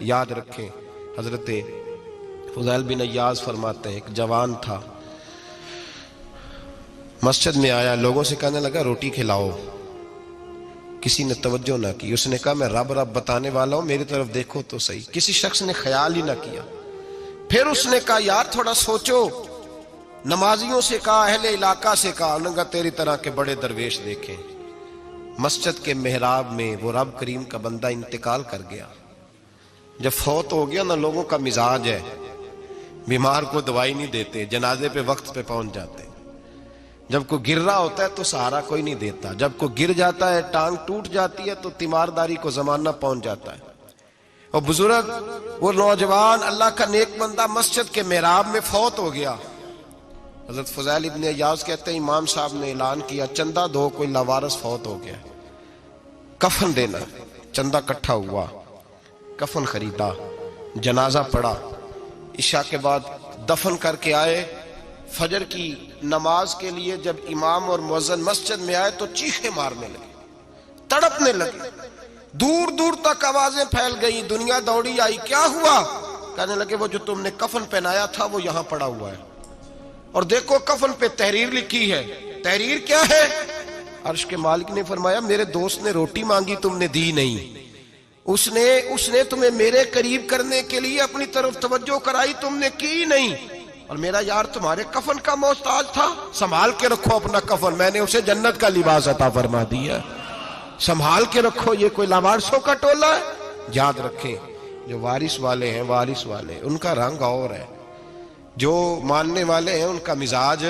یاد رکھیں حضرت فضیل بن ایاز فرماتے ہیں ایک جوان تھا، مسجد میں آیا، لوگوں سے کہنے لگا روٹی کھلاؤ، کسی نے توجہ نہ کی، اس نے کہا میں رب رب بتانے والا ہوں، میری طرف دیکھو تو صحیح، کسی شخص نے خیال ہی نہ کیا۔ پھر اس نے کہا یار تھوڑا سوچو، نمازیوں سے کہا، اہل علاقہ سے کہا، انہوں نے کہا تیری طرح کے بڑے درویش دیکھیں۔ مسجد کے محراب میں وہ رب کریم کا بندہ انتقال کر گیا۔ جب فوت ہو گیا نا، لوگوں کا مزاج ہے، بیمار کو دوائی نہیں دیتے، جنازے پہ وقت پہ پہنچ جاتے، جب کوئی گر رہا ہوتا ہے تو سہارا کوئی نہیں دیتا، جب کوئی گر جاتا ہے ٹانگ ٹوٹ جاتی ہے تو تیمارداری کو زمانہ پہنچ جاتا ہے۔ اور بزرگ وہ نوجوان اللہ کا نیک بندہ مسجد کے محراب میں فوت ہو گیا۔ حضرت فضیل ابن ایاز کہتے ہیں امام صاحب نے اعلان کیا چندہ دو، کوئی لاوارث فوت ہو گیا، کفن دینا۔ چندہ کٹھا ہوا، کفن خریدا، جنازہ پڑا، عشاء کے بعد دفن کر کے آئے۔ فجر کی نماز کے لیے جب امام اور مؤذن مسجد میں آئے تو چیخیں مارنے لگے، تڑپنے لگے، دور دور تک آوازیں پھیل گئی، دنیا دوڑی آئی، کیا ہوا؟ کہنے لگے وہ جو تم نے کفن پہنایا تھا وہ یہاں پڑا ہوا ہے، اور دیکھو کفن پہ تحریر لکھی ہے۔ تحریر کیا ہے؟ عرش کے مالک نے فرمایا میرے دوست نے روٹی مانگی تم نے دی نہیں، اس نے تمہیں میرے قریب کرنے کے لیے اپنی طرف توجہ کرائی، تم نے کی نہیں، اور میرا یار تمہارے کفن کا محتاج تھا، سنبھال کے رکھو اپنا کفن، میں نے اسے جنت کا لباس عطا فرما دیا، سنبھال کے رکھو، یہ کوئی لاوارثوں کا ٹولہ ہے۔ یاد رکھیں جو وارث والے ہیں، وارث والے ان کا رنگ اور ہے، جو ماننے والے ہیں ان کا مزاج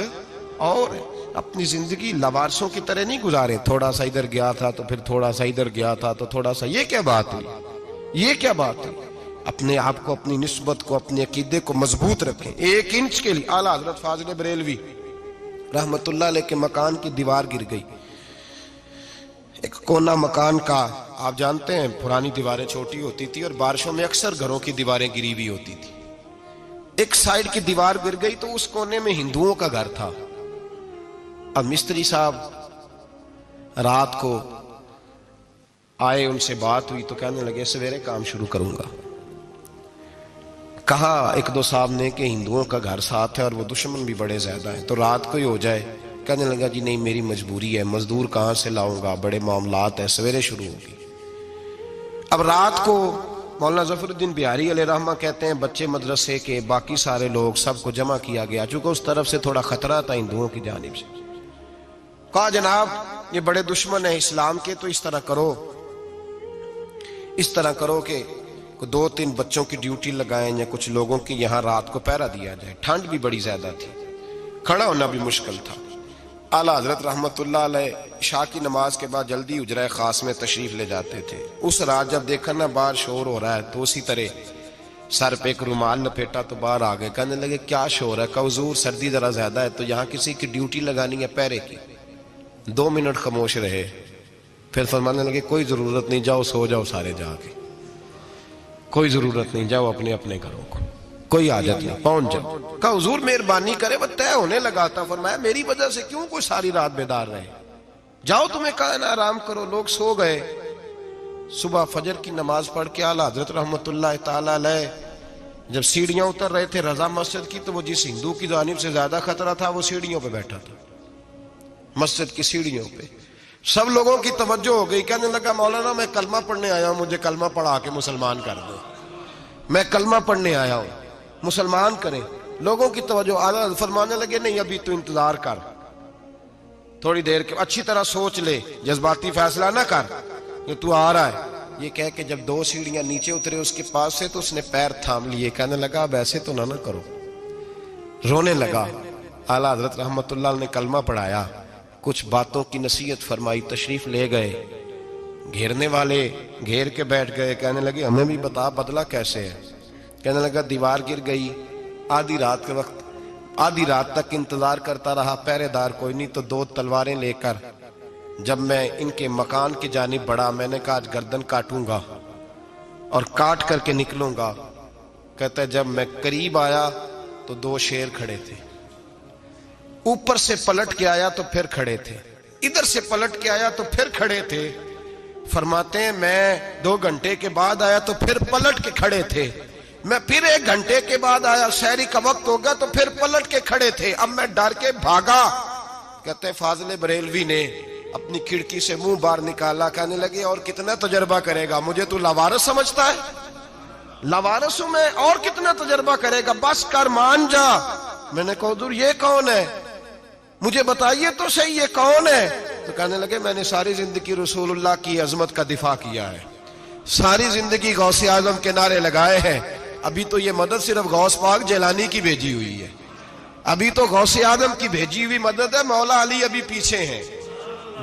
اور ہے۔ اپنی زندگی لاوارثوں کی طرح نہیں گزارے، تھوڑا سا ادھر گیا تھا تو پھر تھوڑا سا ادھر گیا تھا تو تھوڑا سا، یہ کیا بات ہے؟ یہ کیا بات ہے؟ اپنے آپ کو، اپنی نسبت کو، اپنے عقیدے کو مضبوط رکھیں۔ ایک انچ کے لیے اعلیٰ حضرت فاضل بریلوی رحمت اللہ علیہ کے مکان کی دیوار گر گئی، ایک کونا مکان کا، آپ جانتے ہیں پرانی دیواریں چھوٹی ہوتی تھی اور بارشوں میں اکثر گھروں کی دیواریں گری ہوئی ہوتی تھی، ایک سائیڈ کی دیوار گر گئی تو اس کونے میں ہندوؤں کا گھر تھا۔ اب مستری صاحب رات کو آئے، ان سے بات ہوئی تو کہنے لگے سویرے کام شروع کروں گا۔ کہا ایک دو صاحب نے کہ ہندوؤں کا گھر ساتھ ہے اور وہ دشمن بھی بڑے زیادہ ہیں، تو رات کو ہی ہو جائے۔ کہنے لگا جی نہیں میری مجبوری ہے، مزدور کہاں سے لاؤں گا، بڑے معاملات ہیں، سویرے شروع ہوگی۔ اب رات کو مولانا ظفر الدین بہاری علیہ رحمہ کہتے ہیں بچے مدرسے کے، باقی سارے لوگ، سب کو جمع کیا گیا، چونکہ اس طرف سے تھوڑا خطرہ تھا ہندوؤں کی جانب سے۔ کہا جناب یہ بڑے دشمن ہیں اسلام کے، تو اس طرح کرو کہ دو تین بچوں کی ڈیوٹی لگائیں یا کچھ لوگوں کی یہاں رات کو پہرا دیا جائے، ٹھنڈ بھی بڑی زیادہ تھی، کھڑا ہونا بھی مشکل تھا۔ اعلیٰ حضرت رحمت اللہ علیہ عشاء کی نماز کے بعد جلدی حجرہ خاص میں تشریف لے جاتے تھے۔ اس رات جب دیکھا نا باہر شور ہو رہا ہے تو اسی طرح سر پہ ایک رومال لپیٹا تو باہر آ گئے، کہنے لگے کیا شور ہے؟ کہ حضور سردی ذرا زیادہ ہے تو یہاں کسی کی ڈیوٹی لگانی ہے پہرے کی۔ 2 منٹ خاموش رہے، پھر فرمانے لگے کوئی ضرورت نہیں، جاؤ سو جاؤ سارے جا کے، کوئی ضرورت نہیں، جاؤ اپنے اپنے گھروں کو، کوئی حاجت نہیں، پہنچ جاؤ۔ کہا حضور مہربانی کرے، وہ طے ہونے لگا تھا۔ فرمایا میری وجہ سے کیوں کوئی ساری رات بیدار رہے، جاؤ تمہیں کہا نا آرام کرو۔ لوگ سو گئے۔ صبح فجر کی نماز پڑھ کے اعلیٰ حضرت رحمت اللہ تعالی علیہ جب سیڑھیاں اتر رہے تھے رضا مسجد کی، تو وہ جس ہندو کی جانب سے زیادہ خطرہ تھا وہ سیڑھیوں پہ بیٹھا تھا، مسجد کی سیڑھیوں پہ۔ سب لوگوں کی توجہ ہو گئی، کہنے لگا مولانا میں کلمہ پڑھنے آیا ہوں، مجھے کلمہ پڑھا کے مسلمان کر دو، میں کلمہ پڑھنے آیا ہوں، مسلمان کریں۔ لوگوں کی توجہ، اعلیٰ فرمانے لگے نہیں ابھی تو انتظار کر، تھوڑی دیر کے، اچھی طرح سوچ لے، جذباتی فیصلہ نہ کر کہ تو آ رہا ہے۔ یہ کہہ کے جب 2 سیڑھیاں نیچے اترے اس کے پاس سے تو اس نے پیر تھام لیے، کہنے لگا اب ایسے تو نہ کرو، رونے لگا۔ اعلیٰ حضرت رحمت اللہ نے کلمہ پڑھایا، کچھ باتوں کی نصیحت فرمائی، تشریف لے گئے۔ گھیرنے والے گھیر کے بیٹھ گئے، کہنے لگے ہمیں بھی بتا بدلہ کیسے ہے؟ کہنے لگا دیوار گر گئی، آدھی رات کے وقت، آدھی رات تک انتظار کرتا رہا، پہرے دار کوئی نہیں، تو 2 تلواریں لے کر جب میں ان کے مکان کی جانب بڑھا، میں نے کہا آج گردن کاٹوں گا اور کاٹ کر کے نکلوں گا۔ کہتا ہے جب میں قریب آیا تو 2 شیر کھڑے تھے، اوپر سے پلٹ کے آیا تو پھر کھڑے تھے، ادھر سے پلٹ کے آیا تو پھر کھڑے تھے۔ فرماتے ہیں میں 2 گھنٹے کے بعد آیا تو پھر پلٹ کے کھڑے تھے، میں پھر 1 گھنٹے کے بعد آیا، سحری کا وقت ہو گیا تو پھر پلٹ کے کھڑے تھے، اب میں ڈر کے بھاگا۔ کہتے ہیں فاضل بریلوی نے اپنی کھڑکی سے منہ باہر نکالا، کہنے لگے اور کتنا تجربہ کرے گا، مجھے تو لاوارث سمجھتا ہے؟ لاوارث ہوں میں، اور کتنا تجربہ کرے گا، بس کر مان جا۔ میں نے کہا حضور یہ کون ہے، مجھے بتائیے تو صحیح یہ کون ہے؟ تو کہنے لگے میں نے ساری زندگی رسول اللہ کی عظمت کا دفاع کیا ہے، ساری زندگی غوث اعظم کے نعرے لگائے ہیں، ابھی تو یہ مدد صرف غوث پاک جیلانی کی بھیجی ہوئی ہے، ابھی تو غوث اعظم کی بھیجی ہوئی مدد ہے، مولا علی ابھی پیچھے ہیں،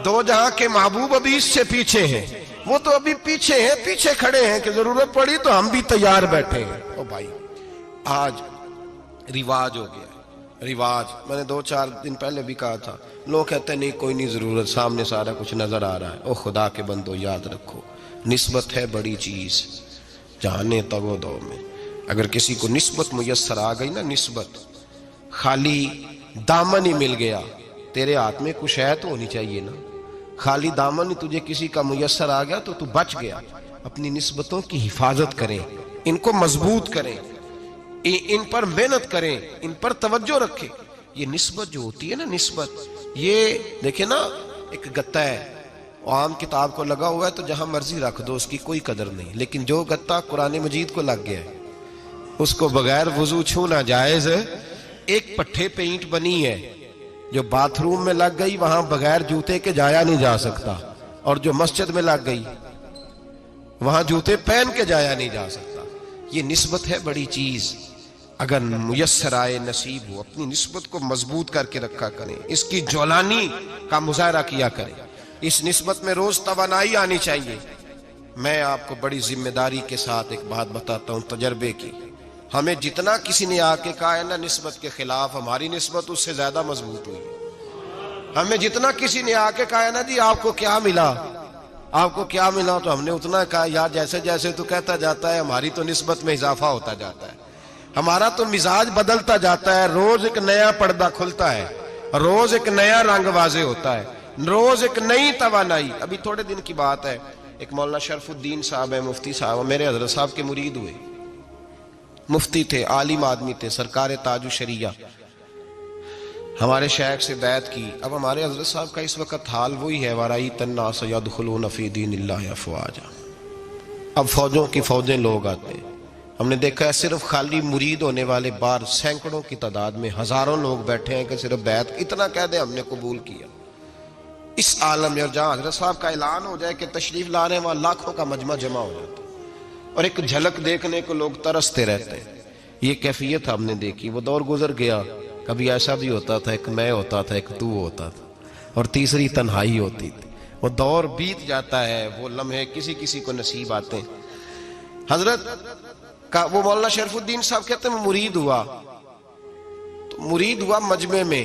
2 جہاں کے محبوب ابھی اس سے پیچھے ہیں، وہ تو ابھی پیچھے ہیں، پیچھے کھڑے ہیں کہ ضرورت پڑی تو ہم بھی تیار بیٹھے ہیں۔ او بھائی آج رواج ہو گیا، رواج، میں نے 2-4 دن پہلے بھی کہا تھا، لوگ کہتے ہیں نہیں کوئی نہیں ضرورت، سامنے سارا کچھ نظر آ رہا ہے۔ او خدا کے بندو یاد رکھو، نسبت ہے بڑی چیز، جانے تگو دو میں، اگر کسی کو نسبت میسر آ گئی نا، نسبت، خالی دامن ہی مل گیا، تیرے ہاتھ میں کچھ ہے تو ہونی چاہیے نا، خالی دامن ہی تجھے کسی کا میسر آ گیا تو بچ گیا۔ اپنی نسبتوں کی حفاظت کریں، ان کو مضبوط کریں، ان پر محنت کریں، ان پر توجہ رکھیں۔ یہ نسبت جو ہوتی ہے نا، نسبت، یہ دیکھیں نا، ایک گتا ہے عام کتاب کو لگا ہوا ہے تو جہاں مرضی رکھ دو، اس کی کوئی قدر نہیں، لیکن جو گتا قرآن مجید کو لگ گیا ہے اس کو بغیر وضو چھونا جائز ہے۔ ایک پٹھے پہ اینٹ بنی ہے جو باتھ روم میں لگ گئی، وہاں بغیر جوتے کے جایا نہیں جا سکتا، اور جو مسجد میں لگ گئی وہاں جوتے پہن کے جایا نہیں جا سکتا۔ یہ نسبت ہے بڑی چیز، اگر میسر آئے نصیب ہو، اپنی نسبت کو مضبوط کر کے رکھا کریں، اس کی جولانی کا مظاہرہ کیا کریں، اس نسبت میں روز توانائی آنی چاہیے۔ میں آپ کو بڑی ذمہ داری کے ساتھ ایک بات بتاتا ہوں تجربے کی، ہمیں جتنا کسی نے آ کے کہا ہے نا نسبت کے خلاف، ہماری نسبت اس سے زیادہ مضبوط ہوئی ہے۔ ہمیں جتنا کسی نے آ کے کہا ہے نا جی آپ کو کیا ملا، آپ کو کیا ملا، تو ہم نے اتنا کہا یار جیسے جیسے تو کہتا جاتا ہے ہماری تو نسبت میں اضافہ ہوتا جاتا ہے، ہمارا تو مزاج بدلتا جاتا ہے، روز ایک نیا پردہ کھلتا ہے، روز ایک نیا رنگ واضح ہوتا ہے، روز ایک نئی توانائی۔ ابھی تھوڑے دن کی بات ہے، ایک مولانا شرف الدین صاحب ہے، مفتی صاحب، میرے حضرت صاحب کے مرید ہوئے، مفتی تھے، عالم آدمی تھے، سرکار تاج الشریعہ، ہمارے شیخ سے بیعت کی۔ اب ہمارے حضرت صاحب کا اس وقت حال وہی ہے، وَرَأَيْتَ النَّاسَ يَدْخُلُونَ فِي دِينِ اللَّهِ أَفْوَاجًا، اب فوجوں کی فوجیں لوگ آتے ہیں۔ ہم نے دیکھا ہے صرف خالی مرید ہونے والے بار سینکڑوں کی تعداد میں ہزاروں لوگ بیٹھے ہیں کہ صرف بیعت اتنا کہہ دیں ہم نے قبول کیا۔ اس عالم میں اور جہاں حضرت صاحب کا اعلان ہو جائے کہ تشریف لا رہے ہیں، وہاں لاکھوں کا مجمع جمع ہو جاتا ہے اور ایک جھلک دیکھنے کو لوگ ترستے رہتے ہیں۔ یہ کیفیت ہم نے دیکھی، وہ دور گزر گیا، کبھی ایسا بھی ہوتا تھا ایک میں ہوتا تھا، ایک تو ہوتا تھا، اور تیسری تنہائی ہوتی تھی۔ وہ دور بیت جاتا ہے، وہ لمحے کسی کسی کو نصیب آتے ہیں۔ حضرت کا وہ مولانا شرف الدین صاحب کہتے ہیں میں مرید ہوا، تو مرید ہوا مجمع میں،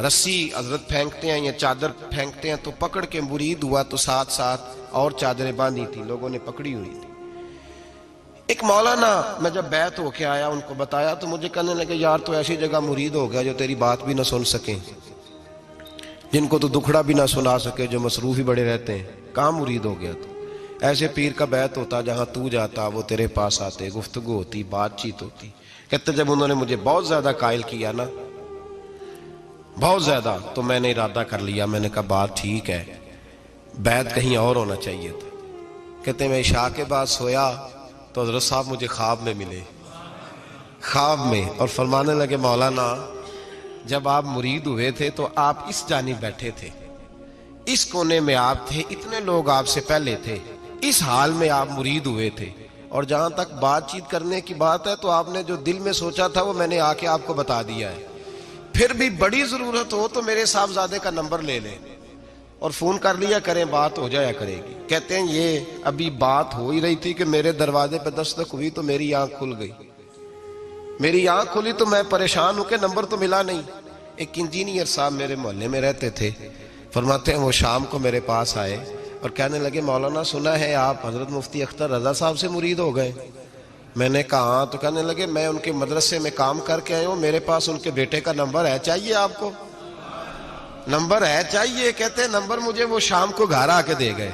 رسی حضرت پھینکتے ہیں یا چادر پھینکتے ہیں تو پکڑ کے مرید ہوا، تو ساتھ ساتھ اور چادریں باندھی تھی، لوگوں نے پکڑی ہوئی تھی۔ ایک مولانا، میں جب بیعت ہو کے آیا ان کو بتایا تو مجھے کہنے لگے یار تو ایسی جگہ مرید ہو گیا جو تیری بات بھی نہ سن سکیں، جن کو تو دکھڑا بھی نہ سنا سکے، جو مصروف ہی بڑے رہتے ہیں، کہاں مرید ہو گیا تو؟ ایسے پیر کا بیعت ہوتا جہاں تو جاتا وہ تیرے پاس آتے، گفتگو ہوتی، بات چیت ہوتی۔ کہتے جب انہوں نے مجھے بہت زیادہ قائل کیا نا، بہت زیادہ، تو میں نے ارادہ کر لیا، میں نے کہا بات ٹھیک ہے، بیعت کہیں اور ہونا چاہیے تھا۔ کہتے میں عشاء کے بعد سویا تو حضرت صاحب مجھے خواب میں ملے، خواب میں، اور فرمانے لگے مولانا جب آپ مرید ہوئے تھے تو آپ اس جانب بیٹھے تھے، اس کونے میں آپ تھے، اتنے لوگ آپ سے پہلے تھے، اس حال میں آپ مرید ہوئے تھے، اور جہاں تک بات چیت کرنے کی بات ہے تو آپ نے جو دل میں سوچا تھا وہ میں نے آ کے آپ کو بتا دیا ہے، پھر بھی بڑی ضرورت ہو تو میرے صاحبزادے کا نمبر لے لیں اور فون کر لیا کریں، بات ہو جایا کرے گی۔ کہتے ہیں یہ ابھی بات ہو ہی رہی تھی کہ میرے دروازے پہ دستک ہوئی تو میری آنکھ کھل گئی، میری آنکھ کھلی تو میں پریشان ہوں کہ نمبر تو ملا نہیں۔ ایک انجینئر صاحب میرے محلے میں رہتے تھے، فرماتے ہیں وہ شام کو میرے پاس آئے اور کہنے لگے مولانا سنا ہے آپ حضرت مفتی اختر رضا صاحب سے مرید ہو گئے؟ میں نے کہا ہاں۔ تو کہنے لگے میں ان کے مدرسے میں کام کر کے آئے ہوں، میرے پاس ان کے بیٹے کا نمبر ہے، چاہیے آپ کو؟ نمبر ہے چاہیے؟ کہتے ہیں نمبر مجھے وہ شام کو گھر آ کے دے گئے۔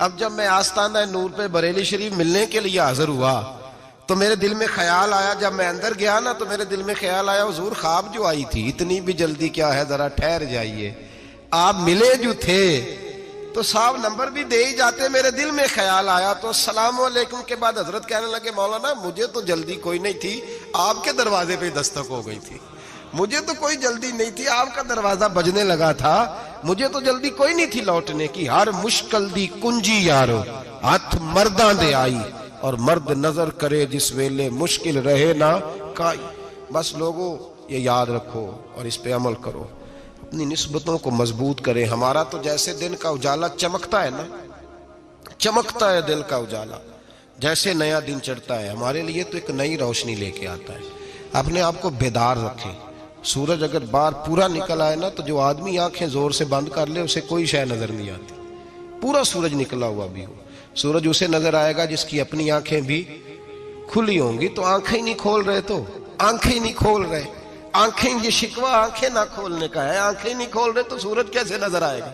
اب جب میں آستانہ نور پہ بریلی شریف ملنے کے لیے حاضر ہوا تو میرے دل میں خیال آیا، جب میں اندر گیا نا تو میرے دل میں خیال آیا حضور خواب جو آئی تھی اتنی بھی جلدی کیا ہے، ذرا ٹھہر جائیے، آپ ملے جو تھے تو صاحب نمبر بھی دے ہی جاتے۔ میرے دل میں خیال آیا تو السلام علیکم کے بعد حضرت کہنے لگے مولانا مجھے تو جلدی کوئی نہیں تھی، آپ کے دروازے پہ دستک ہو گئی تھی، مجھے تو کوئی جلدی نہیں تھی، آپ کا دروازہ بجنے لگا تھا، مجھے تو جلدی کوئی نہیں تھی لوٹنے کی۔ ہر مشکل دی کنجی یارو ہاتھ مرداں دے آئی، اور مرد نظر کرے جس ویلے مشکل رہے نہ کائی۔ بس لوگوں یہ یاد رکھو اور اس پہ عمل کرو، اپنی نسبتوں کو مضبوط کریں۔ ہمارا تو جیسے دن کا اجالا چمکتا ہے نا، چمکتا ہے دل کا اجالا، جیسے نیا دن چڑھتا ہے ہمارے لیے تو ایک نئی روشنی لے کے آتا ہے۔ اپنے آپ کو بیدار رکھیں۔ سورج اگر باہر پورا نکل آئے نا تو جو آدمی آنکھیں زور سے بند کر لے اسے کوئی شے نظر نہیں آتی، پورا سورج نکلا ہوا بھی ہو۔ سورج اسے نظر آئے گا جس کی اپنی آنکھیں بھی کھلی ہوں گی۔ تو آنکھیں ہی نہیں کھول رہے، تو آنکھیں ہی نہیں کھول رہے، آنکھیں، یہ شکوہ آنکھیں نہ کھولنے کا ہے، آنکھیں نہیں کھول رہے تو سورج کیسے نظر آئے گا؟